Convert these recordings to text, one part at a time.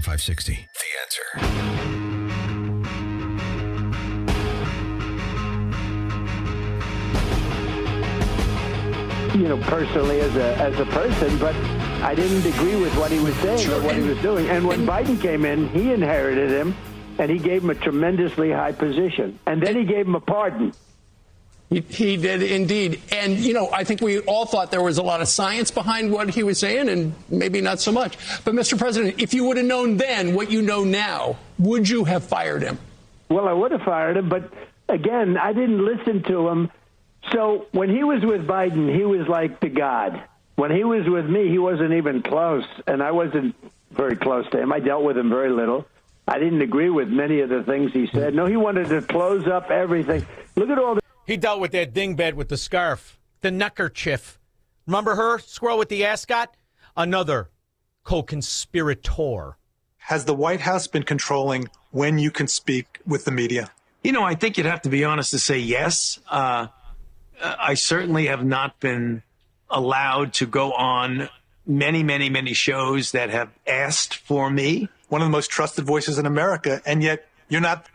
AM 560. The Answer. Personally as a person, but I didn't agree with what he was saying or what he was doing. And when Biden came in, he inherited him, and he gave him a tremendously high position. And then he gave him a pardon. He did indeed. And, I think we all thought there was a lot of science behind what he was saying, and maybe not so much. But, Mr. President, if you would have known then what you know now, would you have fired him? Well, I would have fired him, but, again, I didn't listen to him. So when he was with Biden, he was like the god. When he was with me, he wasn't even close, and I wasn't very close to him. I dealt with him very little. I didn't agree with many of the things he said. No, he wanted to close up everything. Look at all the... He dealt with that dingbat with the scarf, the neckerchief. Remember her, squirrel with the ascot? Another co-conspirator. Has the White House been controlling when you can speak with the media? I think you'd have to be honest to say yes. I certainly have not been allowed to go on many shows that have asked for me. One of the most trusted voices in America, and yet you're not.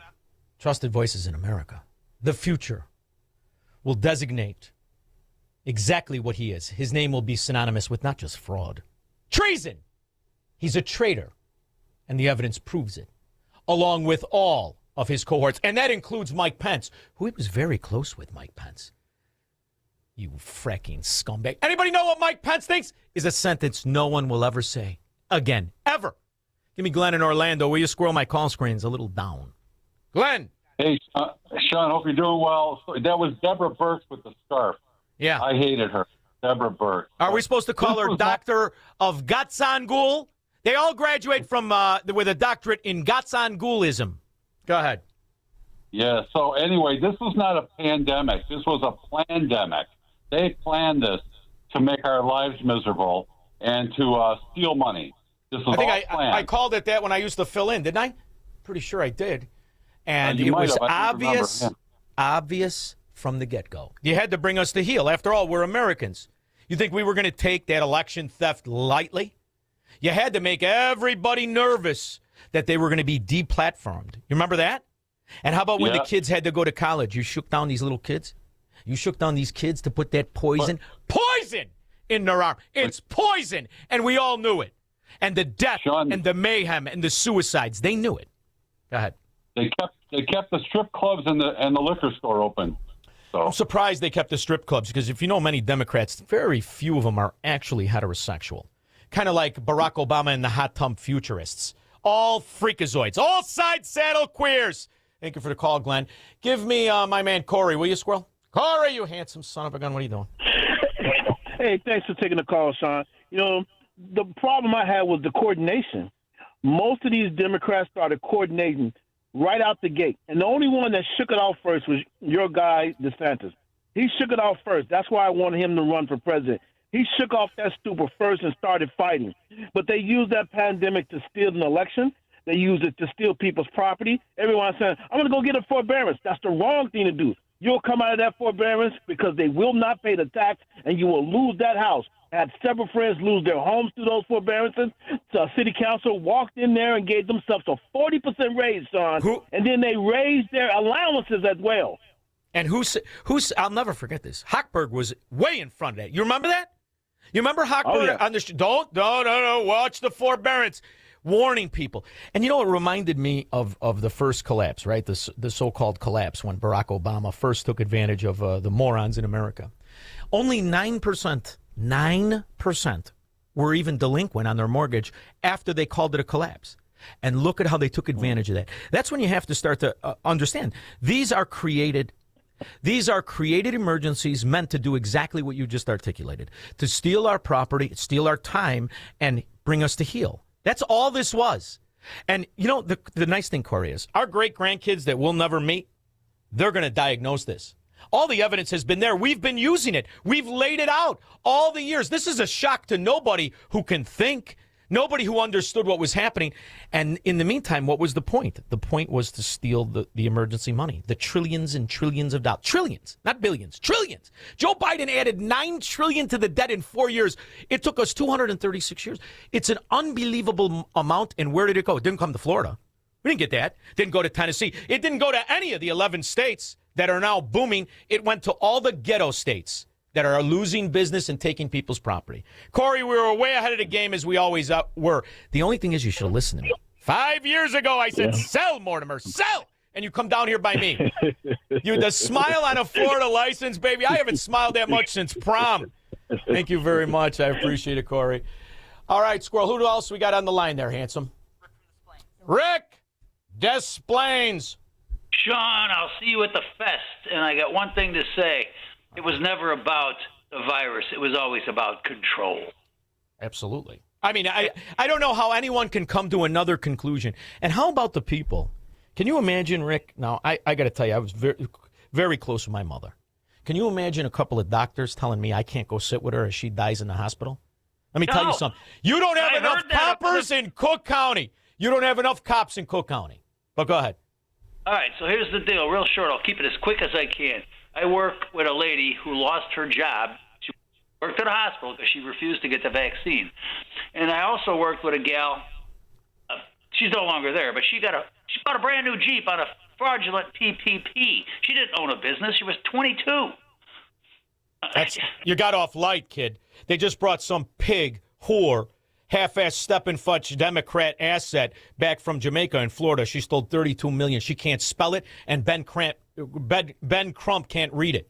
Trusted voices in America. The future will designate exactly what he is. His name will be synonymous with not just fraud, treason. He's a traitor, and the evidence proves it, along with all of his cohorts. And that includes Mike Pence, who he was very close with, Mike Pence. You fracking scumbag. Anybody know what Mike Pence thinks? Is a sentence no one will ever say again, ever. Give me Glenn in Orlando. Will you squirrel? My call screen's a little down. Glenn. Hey, Sean, hope you're doing well. That was Deborah Burke with the scarf. Yeah. I hated her. Deborah Burke. Are we supposed to call her Doctor of Gatsangul? They all graduate from with a doctorate in Gatsangoulism. Go ahead. Yeah, so anyway, this was not a pandemic. This was a plandemic. They planned this to make our lives miserable and to steal money. This was I think all planned. I called it that when I used to fill in, didn't I? Pretty sure I did. And it was obvious from the get-go. You had to bring us to heel. After all, we're Americans. You think we were going to take that election theft lightly? You had to make everybody nervous that they were going to be deplatformed. You remember that? And how about when the kids had to go to college? You shook down these little kids? You shook down these kids to put that poison in their arm. It's poison, and we all knew it. And the death and the mayhem and the suicides, they knew it. Go ahead. They kept the strip clubs and the liquor store open. So I'm surprised they kept the strip clubs because if you know many Democrats, very few of them are actually heterosexual. Kind of like Barack Obama and the hot tub futurists. All freakazoids. All side saddle queers. Thank you for the call, Glenn. Give me my man Corey, will you, squirrel? Corey, you handsome son of a gun. What are you doing? Hey, thanks for taking the call, Sean. The problem I had was the coordination. Most of these Democrats started coordinating right out the gate. And the only one that shook it off first was your guy, DeSantis. He shook it off first. That's why I wanted him to run for president. He shook off that stupor first and started fighting. But they used that pandemic to steal an election. They used it to steal people's property. Everyone's saying, I'm going to go get a forbearance. That's the wrong thing to do. You'll come out of that forbearance because they will not pay the tax, and you will lose that house. I had several friends lose their homes through those forbearances. So city council walked in there and gave themselves a 40% raise, Sean, and then they raised their allowances as well. And who's? I'll never forget this. Hochberg was way in front of that. You remember that? You remember Hochberg on the don't watch the forbearance, warning people. And you know it reminded me of the first collapse, right? The so-called collapse when Barack Obama first took advantage of the morons in America. Only 9% were even delinquent on their mortgage after they called it a collapse. And look at how they took advantage of that. That's when you have to start to understand. These are created emergencies meant to do exactly what you just articulated, to steal our property, steal our time, and bring us to heel. That's all this was. And, you know, the nice thing, Corey, is our great-grandkids that we'll never meet, they're going to diagnose this. All the evidence has been there. We've been using it. We've laid it out all the years. This is a shock to nobody who can think. Nobody who understood what was happening. And in the meantime, what was the point? The point was to steal the emergency money, the trillions and trillions of dollars. Trillions, not billions, trillions. Joe Biden added $9 trillion to the debt in 4 years. It took us 236 years. It's an unbelievable amount. And where did it go? It didn't come to Florida. We didn't get that. Didn't go to Tennessee. It didn't go to any of the 11 states that are now booming. It went to all the ghetto states that are losing business and taking people's property. Corey, we were way ahead of the game as we always were. The only thing is you should have listened to me. 5 years ago, I said, sell, Mortimer, sell. And you come down here by me. You the smile on a Florida license, baby. I haven't smiled that much since prom. Thank you very much. I appreciate it, Corey. All right, Squirrel, who else we got on the line there, handsome? Rick Des Plaines. Sean, I'll see you at the fest. And I got one thing to say. It was never about the virus. It was always about control. Absolutely. I mean, I don't know how anyone can come to another conclusion. And how about the people? Can you imagine, Rick? Now, I got to tell you, I was very, very close to my mother. Can you imagine a couple of doctors telling me I can't go sit with her as she dies in the hospital? Let me tell you something. You don't have enough coppers in Cook County. You don't have enough cops in Cook County. But go ahead. All right, so here's the deal. Real short. I'll keep it as quick as I can. I work with a lady who lost her job. She worked at a hospital because she refused to get the vaccine. And I also worked with a gal. She's no longer there, but she bought a brand new Jeep on a fraudulent PPP. She didn't own a business. She was 22. You got off light, kid. They just brought some pig, whore, half-ass step-and-fudge Democrat asset back from Jamaica and Florida. She stole $32 million. She can't spell it, and Ben Crump can't read it.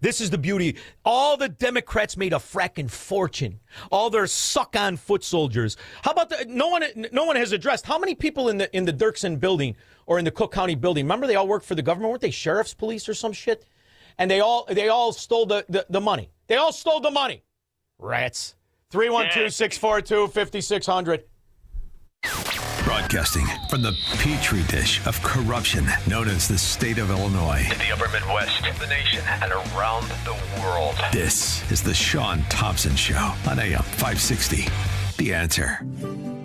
This is the beauty. All the Democrats made a fracking fortune. All their suck-on foot soldiers. How about no one has addressed how many people in the Dirksen building or in the Cook County building? Remember, they all worked for the government. Weren't they sheriff's police or some shit? And they all stole the money. They all stole the money. Rats. 312-642-5600. Broadcasting from the petri dish of corruption known as the state of Illinois. In the upper Midwest, the nation, and around the world. This is the Sean Thompson Show on AM 560. The Answer.